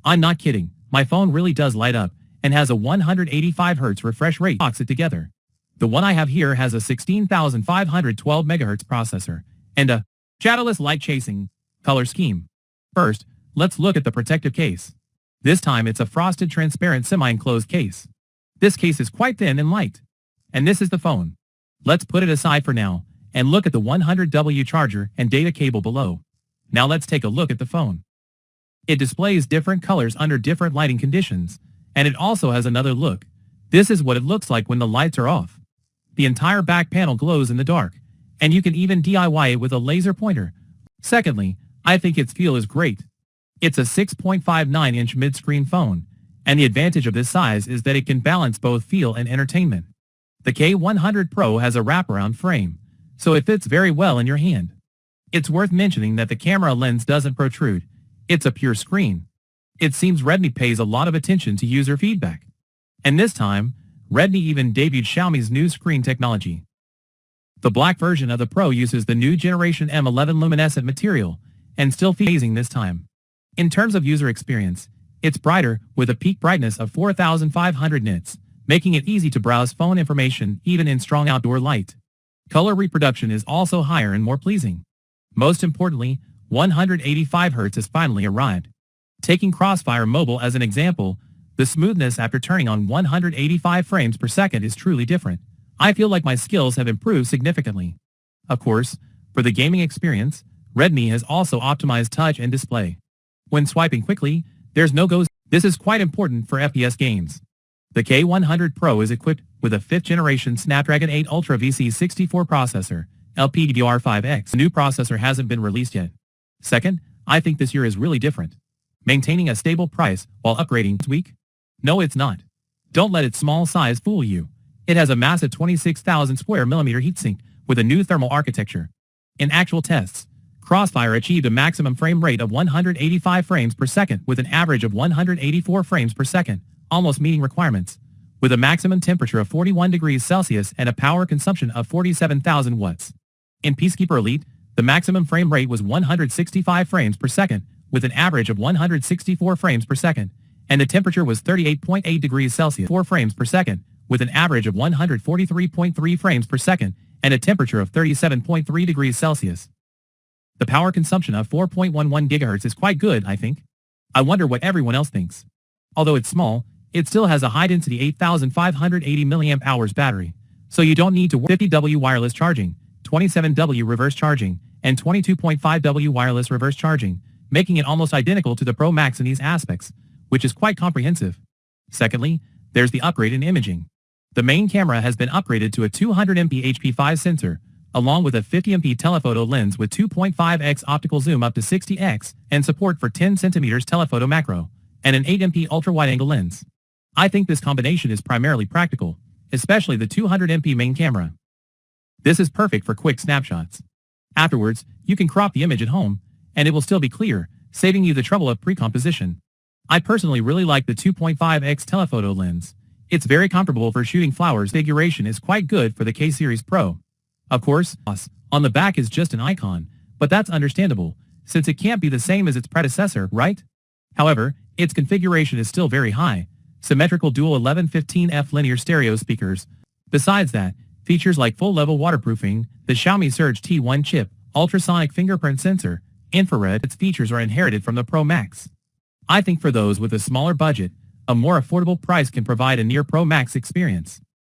I'm not kidding, my phone really does light up, and has a 185Hz refresh rate. Box it together. The one I have here has a 16,512 MHz processor, and a shadowless light chasing color scheme. First, let's look at the protective case. This time it's a frosted transparent semi-enclosed case. This case is quite thin and light. And this is the phone. Let's put it aside for now, and look at the 100W charger and data cable below. Now let's take a look at the phone. It displays different colors under different lighting conditions, and it also has another look. This is what it looks like when the lights are off. The entire back panel glows in the dark, and you can even DIY it with a laser pointer. Secondly, I think its feel is great. It's a 6.59-inch mid-screen phone, and the advantage of this size is that it can balance both feel and entertainment. The K100 Pro has a wraparound frame, so it fits very well in your hand. It's worth mentioning that the camera lens doesn't protrude. It's a pure screen. It seems Redmi pays a lot of attention to user feedback. And this time, Redmi even debuted Xiaomi's new screen technology. The black version of the Pro uses the new generation M11 luminescent material, and still feels amazing this time. In terms of user experience, it's brighter, with a peak brightness of 4,500 nits, making it easy to browse phone information even in strong outdoor light. Color reproduction is also higher and more pleasing. Most importantly, 185Hz has finally arrived. Taking Crossfire Mobile as an example, the smoothness after turning on 185 frames per second is truly different. I feel like my skills have improved significantly. Of course, for the gaming experience, Redmi has also optimized touch and display. When swiping quickly, there's no ghost. This is quite important for FPS games. The K100 Pro is equipped with a 5th generation Snapdragon 8 Ultra VC64 processor, LPDDR5X. The new processor hasn't been released yet. Second, I think this year is really different. Maintaining a stable price while upgrading this week? No, it's not. Don't let its small size fool you. It has a massive 26,000 square millimeter heatsink with a new thermal architecture. In actual tests, Crossfire achieved a maximum frame rate of 185 frames per second with an average of 184 frames per second, almost meeting requirements, with a maximum temperature of 41 degrees Celsius and a power consumption of 47,000 watts. In Peacekeeper Elite, the maximum frame rate was 165 frames per second, with an average of 164 frames per second, and the temperature was 38.8 degrees Celsius, 4 frames per second, with an average of 143.3 frames per second, and a temperature of 37.3 degrees Celsius. The power consumption of 4.11 GHz is quite good, I think. I wonder what everyone else thinks. Although it's small, it still has a high-density 8,580 mAh battery, so you don't need to worry. 50W wireless charging, 27W reverse charging, and 22.5W wireless reverse charging, making it almost identical to the Pro Max in these aspects, which is quite comprehensive. Secondly, there's the upgrade in imaging. The main camera has been upgraded to a 200MP HP5 sensor, along with a 50MP telephoto lens with 2.5x optical zoom up to 60x and support for 10cm telephoto macro, and an 8MP ultra-wide-angle lens. I think this combination is primarily practical, especially the 200MP main camera. This is perfect for quick snapshots. Afterwards, you can crop the image at home, and it will still be clear, saving you the trouble of pre-composition. I personally really like the 2.5x telephoto lens. It's very comfortable for shooting flowers. Configuration is quite good for the K-Series Pro. Of course, on the back is just an icon, but that's understandable, since it can't be the same as its predecessor, right? However, its configuration is still very high. Symmetrical dual 1115F linear stereo speakers. Besides that, features like full-level waterproofing, the Xiaomi Surge T1 chip, ultrasonic fingerprint sensor, infrared. Its features are inherited from the Pro Max. I think for those with a smaller budget, a more affordable price can provide a near Pro Max experience.